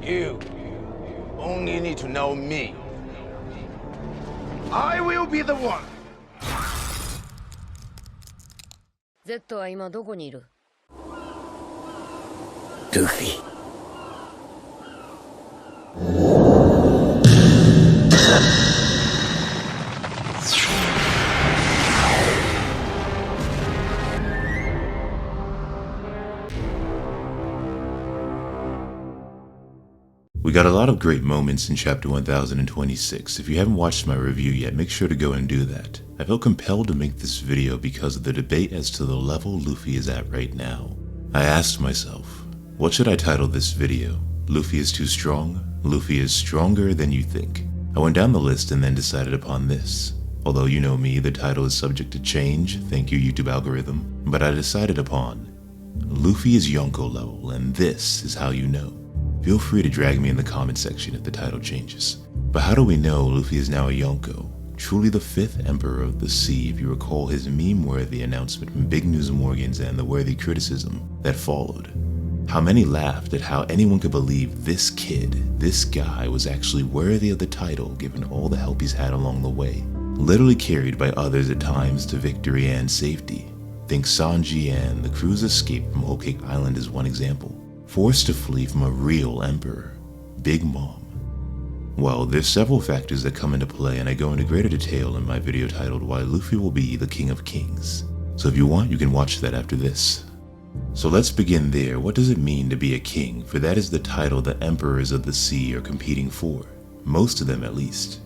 You only need to know me. I will be the one. Z は今どこにいる？ルフィ。We got a lot of great moments in chapter 1026. If you haven't watched my review yet, make sure to go and do that. I felt compelled to make this video because of the debate as to the level Luffy is at right now. I asked myself, what should I title this video? Luffy is too strong? Luffy is stronger than you think? I went down the list and then decided upon this. Although you know me, the title is subject to change, thank you YouTube algorithm, but I decided upon Luffy is Yonko level, and this is how you know. Feel free to drag me in the comment section if the title changes. But how do we know Luffy is now a Yonko? Truly the 5th Emperor of the Sea, if you recall his meme-worthy announcement from Big News Morgans and the worthy criticism that followed. How many laughed at how anyone could believe this kid, this guy, was actually worthy of the title given all the help he's had along the way. Literally carried by others at times to victory and safety. Think Sanji and the crew's escape from Whole Cake Island is one example. Forced to flee from a real emperor, Big Mom. Well, there's several factors that come into play, and I go into greater detail in my video titled Why Luffy Will Be the King of Kings. So if you want, you can watch that after this. So let's begin there. What does it mean to be a king? For that is the title the emperors of the sea are competing for. Most of them at least.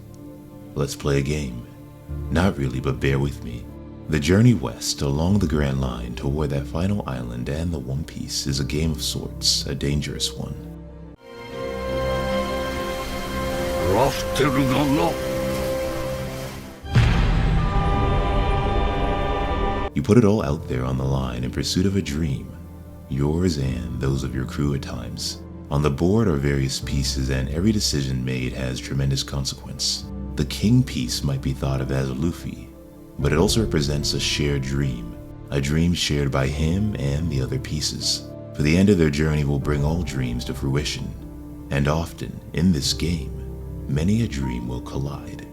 Let's play a game. Not really, but bear with me. The journey west along the Grand Line toward that final island and the One Piece is a game of sorts, a dangerous one. You put it all out there on the line in pursuit of a dream, yours and those of your crew at times. On the board are various pieces, and every decision made has tremendous consequence. The king piece might be thought of as Luffy, but it also represents a shared dream, a dream shared by him and the other pieces. For the end of their journey will bring all dreams to fruition, and often, in this game, many a dream will collide.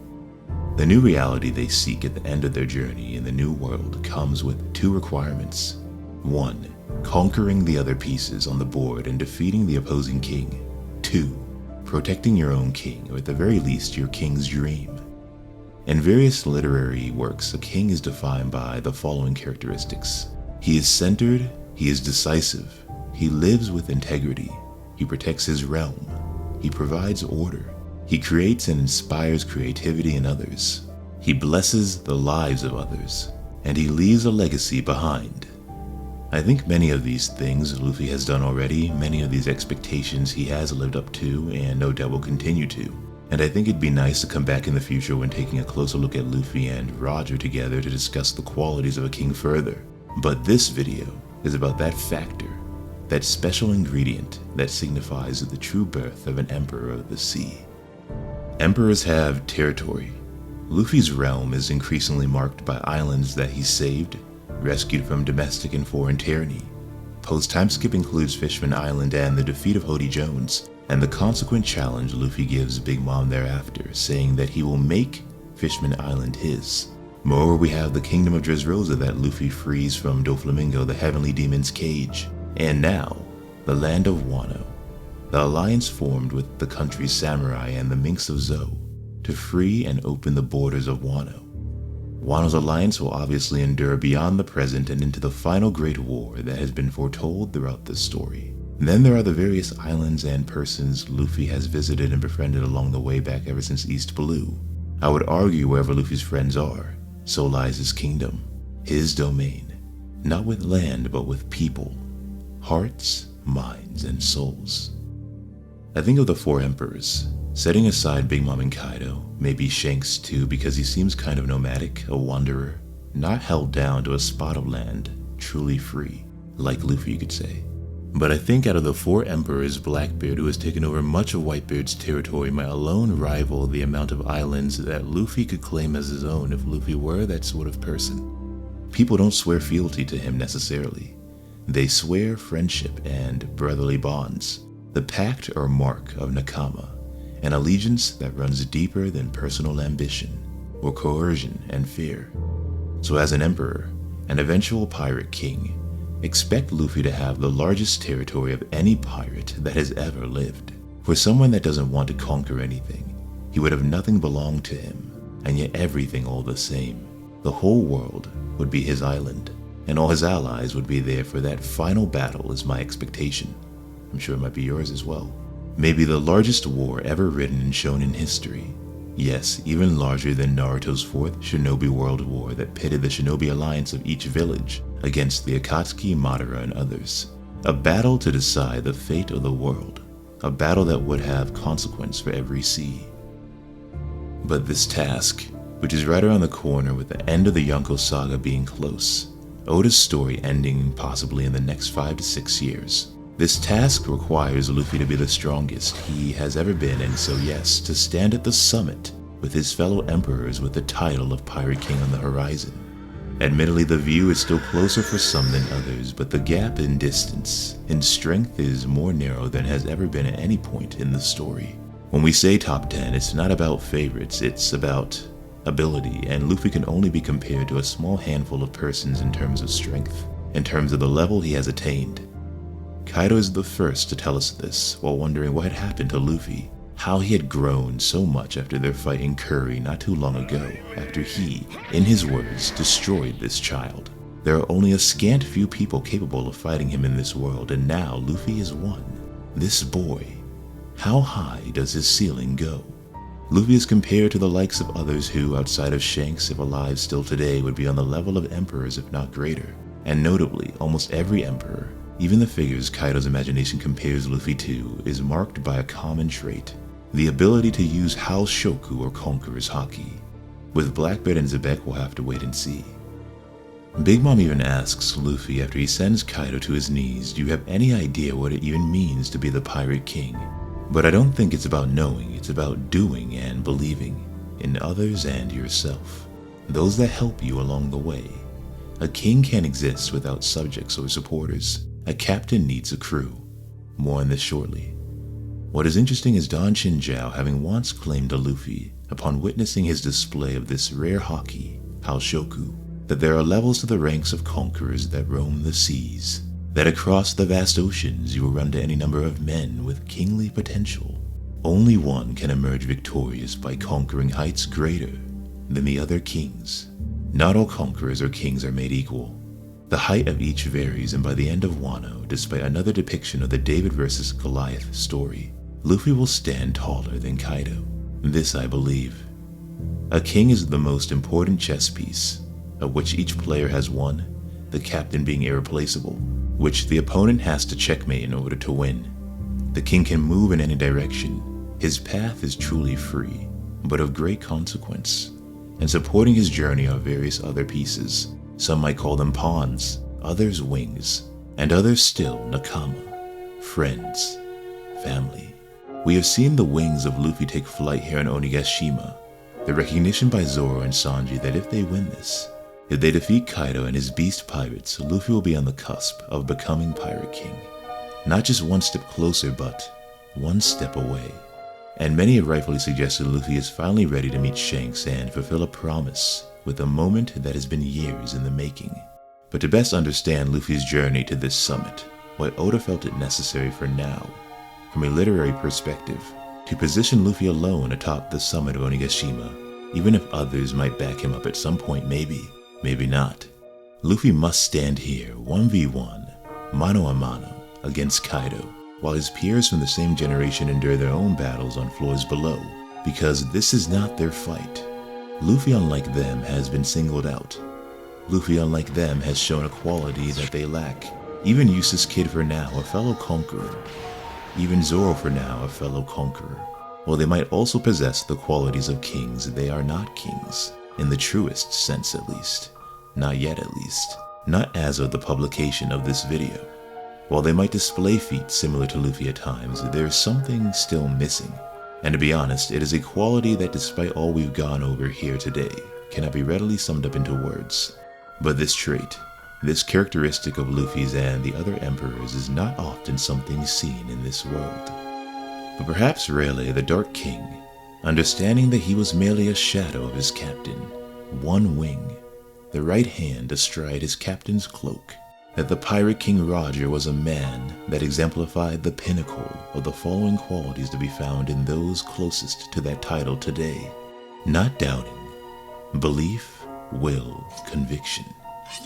The new reality they seek at the end of their journey in the new world comes with 2 requirements. 1. Conquering the other pieces on the board and defeating the opposing king. 2. Protecting your own king, or at the very least your king's dream. In various literary works, a king is defined by the following characteristics. He is centered, he is decisive, he lives with integrity, he protects his realm, he provides order, he creates and inspires creativity in others, he blesses the lives of others, and he leaves a legacy behind. I think many of these things Luffy has done already, many of these expectations he has lived up to, and no doubt will continue to. And I think it'd be nice to come back in the future when taking a closer look at Luffy and Roger together to discuss the qualities of a king further. But this video is about that factor, that special ingredient that signifies the true birth of an emperor of the sea. Emperors have territory. Luffy's realm is increasingly marked by islands that he saved, rescued from domestic and foreign tyranny. Post-time skip includes Fishman Island and the defeat of Hody Jones, and the consequent challenge Luffy gives Big Mom thereafter, saying that he will make Fishman Island his. Moreover, we have the Kingdom of Dressrosa that Luffy frees from Doflamingo, the Heavenly Demon's cage. And now, the land of Wano. The alliance formed with the country's samurai and the Minks of Zou to free and open the borders of Wano. Wano's alliance will obviously endure beyond the present and into the final great war that has been foretold throughout this story. Then there are the various islands and persons Luffy has visited and befriended along the way back ever since East Blue. I would argue wherever Luffy's friends are, so lies his kingdom, his domain, not with land but with people, hearts, minds, and souls. I think of the 4 emperors, setting aside Big Mom and Kaido, maybe Shanks too because he seems kind of nomadic, a wanderer, not held down to a spot of land, truly free, like Luffy you could say. But I think out of the 4 emperors, Blackbeard, who has taken over much of Whitebeard's territory, might alone rival the amount of islands that Luffy could claim as his own if Luffy were that sort of person. People don't swear fealty to him necessarily. They swear friendship and brotherly bonds. the pact or mark of Nakama, an allegiance that runs deeper than personal ambition or coercion and fear. So as an emperor, an eventual pirate king, expect Luffy to have the largest territory of any pirate that has ever lived. For someone that doesn't want to conquer anything, he would have nothing belong to him, and yet everything all the same. The whole world would be his island, and all his allies would be there for that final battle is my expectation. I'm sure it might be yours as well. Maybe the largest war ever written and shown in history. Yes, even larger than Naruto's 4th Shinobi World War that pitted the Shinobi alliance of each village against the Akatsuki, Madara, and others. A battle to decide the fate of the world. A battle that would have consequence for every sea. But this task, which is right around the corner with the end of the Yonko saga being close, Oda's story ending possibly in the next 5 to 6 years. This task requires Luffy to be the strongest he has ever been, and so yes, to stand at the summit with his fellow emperors with the title of Pirate King on the horizon. Admittedly, the view is still closer for some than others, but the gap in distance, in strength, is more narrow than has ever been at any point in the story. When we say top 10, it's not about favorites, it's about ability, and Luffy can only be compared to a small handful of persons in terms of strength, in terms of the level he has attained. Kaido is the first to tell us this, while wondering what had happened to Luffy, how he had grown so much after their fight in Curry not too long ago, after he, in his words, destroyed this child. There are only a scant few people capable of fighting him in this world, and now Luffy is one. This boy. How high does his ceiling go? Luffy is compared to the likes of others who, outside of Shanks, if alive still today, would be on the level of emperors if not greater. And notably, almost every emperor, even the figures Kaido's imagination compares Luffy to, is marked by a common trait. The ability to use Shoku or Conquerors Haki. With Blackbeard and Zebek, we'll have to wait and see. Big Mom even asks Luffy after he sends Kaido to his knees, do you have any idea what it even means to be the Pirate King? But I don't think it's about knowing, it's about doing and believing in others and yourself. Those that help you along the way. A king can't exist without subjects or supporters. A captain needs a crew. More on this shortly. What is interesting is Don Shinjao having once claimed to Luffy, upon witnessing his display of this rare haki, Shoku, that there are levels to the ranks of conquerors that roam the seas, that across the vast oceans you will run into any number of men with kingly potential. Only one can emerge victorious by conquering heights greater than the other kings. Not all conquerors or kings are made equal. The height of each varies, and by the end of Wano, despite another depiction of the David vs. Goliath story, Luffy will stand taller than Kaido. This I believe. A king is the most important chess piece, of which each player has one, the captain being irreplaceable, which the opponent has to checkmate in order to win. The king can move in any direction. His path is truly free, but of great consequence. And supporting his journey are various other pieces. Some might call them pawns, others wings, and others still nakama, friends, family. We have seen the wings of Luffy take flight here in Onigashima, the recognition by Zoro and Sanji that if they win this, if they defeat Kaido and his beast pirates, Luffy will be on the cusp of becoming Pirate King. Not just one step closer, but one step away. And many have rightfully suggested Luffy is finally ready to meet Shanks and fulfill a promise with a moment that has been years in the making. But to best understand Luffy's journey to this summit, why Oda felt it necessary for now, from a literary perspective, to position Luffy alone atop the summit of Onigashima, even if others might back him up at some point, maybe not. Luffy must stand here 1v1, mano a mano, against Kaido, while his peers from the same generation endure their own battles on floors below, because this is not their fight. Luffy, unlike them, has been singled out. Luffy, unlike them, has shown a quality that they lack. Even Useless Kid for now, a fellow conqueror. Even Zoro for now, a fellow conqueror. While they might also possess the qualities of kings, they are not kings, in the truest sense at least. Not yet at least. Not as of the publication of this video. While they might display feats similar to Luffy at times, there is something still missing. And to be honest, it is a quality that despite all we've gone over here today, cannot be readily summed up into words. But this trait, This characteristic of Luffy's and the other emperors is not often something seen in this world. But perhaps Rayleigh, the Dark King, understanding that he was merely a shadow of his captain, one wing, the right hand astride his captain's cloak, that the Pirate King Roger was a man that exemplified the pinnacle of the following qualities to be found in those closest to that title today: not doubting, belief, will, conviction.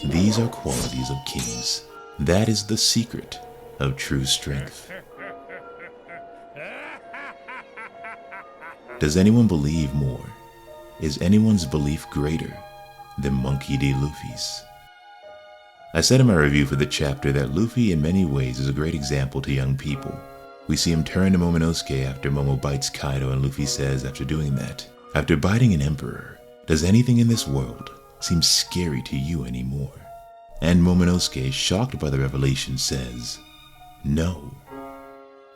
These are qualities of kings. That is the secret of true strength. Does anyone believe more? Is anyone's belief greater than Monkey D. Luffy's? I said in my review for the chapter that Luffy in many ways is a great example to young people. We see him turn to Momonosuke after Momo bites Kaido, and Luffy says after doing that, "After biting an emperor, does anything in this world seem scary to you anymore?" And Momonosuke, shocked by the revelation, says, "No."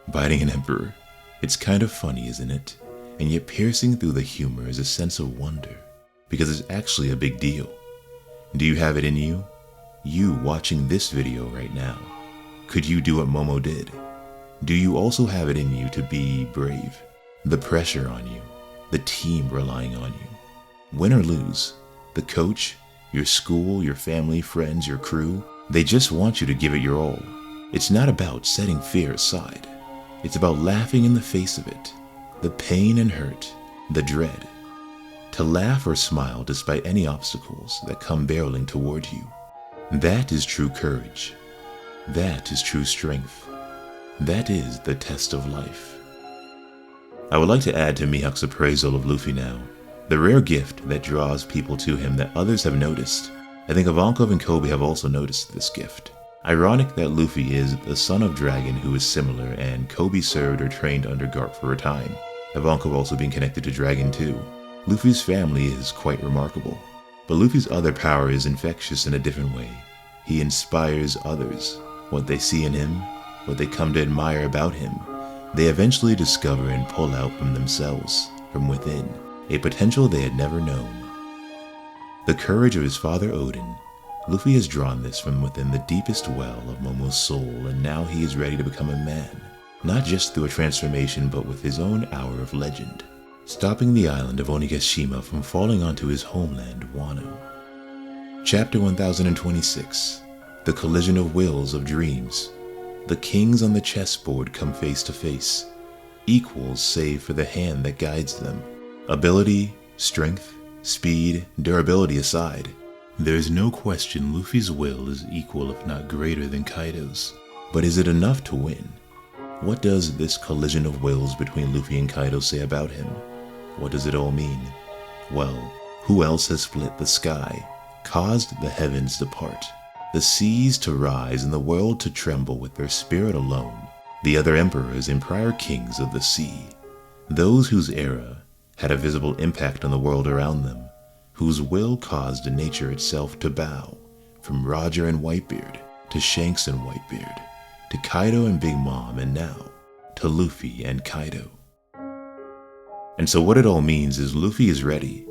Biting an emperor, it's kind of funny, isn't it? And yet piercing through the humor is a sense of wonder, because it's actually a big deal. Do you have it in you? You watching this video right now, could you do what Momo did? Do you also have it in you to be brave? The pressure on you, the team relying on you. Win or lose, the coach, your school, your family, friends, your crew, they just want you to give it your all. It's not about setting fear aside. It's about laughing in the face of it, the pain and hurt, the dread. To laugh or smile despite any obstacles that come barreling toward you. That is true courage. That is true strength. That is the test of life. I would like to add to Mihawk's appraisal of Luffy now, the rare gift that draws people to him that others have noticed. I think Ivankov and Kobe have also noticed this gift. Ironic that Luffy is the son of Dragon who is similar, and Kobe served or trained under Garp for a time. Ivankov also being connected to Dragon too. Luffy's family is quite remarkable. But Luffy's other power is infectious in a different way. He inspires others. What they see in him, what they come to admire about him, they eventually discover and pull out from themselves, from within, a potential they had never known. The courage of his father Odin, Luffy has drawn this from within the deepest well of Momo's soul, and now he is ready to become a man, not just through a transformation but with his own hour of legend, stopping the island of Onigashima from falling onto his homeland, Wano. Chapter 1026, The Collision of Wills of Dreams. The kings on the chessboard come face to face, equals save for the hand that guides them. Ability, strength, speed, durability aside, there is no question Luffy's will is equal if not greater than Kaido's. But is it enough to win? What does this collision of wills between Luffy and Kaido say about him? What does it all mean? Well, who else has split the sky, caused the heavens to part, the seas to rise and the world to tremble with their spirit alone? The other emperors and prior kings of the sea, those whose era had a visible impact on the world around them, whose will caused nature itself to bow, from Roger and Whitebeard to Shanks and Whitebeard, to Kaido and Big Mom, and now to Luffy and Kaido. And so what it all means is Luffy is ready.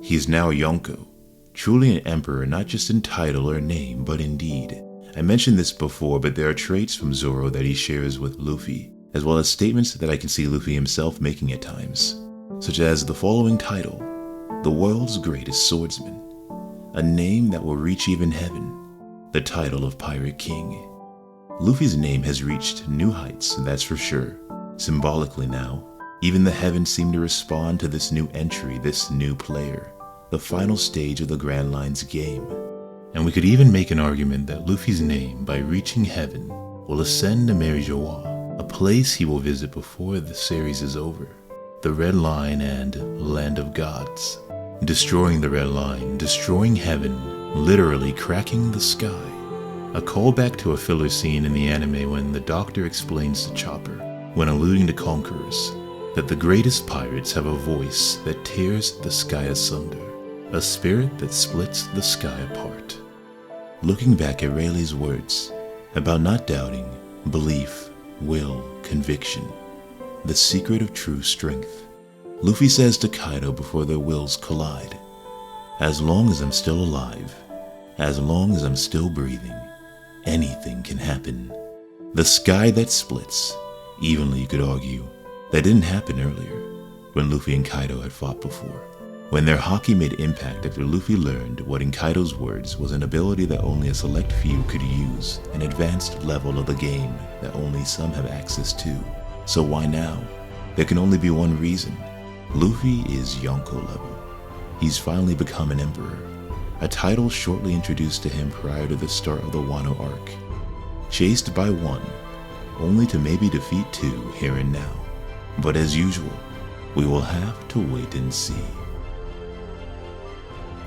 He is now Yonko, truly an emperor not just in title or name, but in deed. I mentioned this before, but there are traits from Zoro that he shares with Luffy, as well as statements that I can see Luffy himself making at times, such as the following title, the world's greatest swordsman, a name that will reach even heaven, the title of Pirate King. Luffy's name has reached new heights, that's for sure. Symbolically now, even the heavens seem to respond to this new entry, this new player, the final stage of the Grand Line's game. And we could even make an argument that Luffy's name, by reaching heaven, will ascend to Mary Joie, a place he will visit before the series is over. The Red Line and Land of Gods. Destroying the Red Line, destroying heaven, literally cracking the sky. A callback to a filler scene in the anime when the Doctor explains to Chopper, when alluding to conquerors, that the greatest pirates have a voice that tears the sky asunder, a spirit that splits the sky apart. Looking back at Rayleigh's words about not doubting, belief, will, conviction, the secret of true strength, Luffy says to Kaido before their wills collide, "As long as I'm still alive, As long as I'm still breathing, anything can happen. The sky that splits, evenly you could argue, that didn't happen earlier, when Luffy and Kaido had fought before. When their haki made impact after Luffy learned what in Kaido's words was an ability that only a select few could use, an advanced level of the game that only some have access to. So why now? There can only be one reason. Luffy is Yonko level. He's finally become an emperor, a title shortly introduced to him prior to the start of the Wano arc. Chased by one, only to maybe defeat two here and now. But as usual, we will have to wait and see.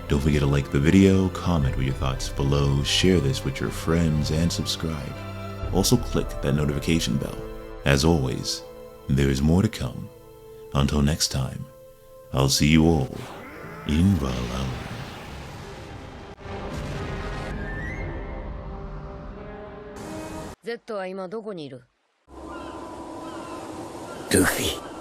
Don't forget to like the video, comment with your thoughts below, share this with your friends, and subscribe. Also click that notification bell. As always, there is more to come. Until next time, I'll see you all in Valhalla. Z は今どこにいる？ルフィ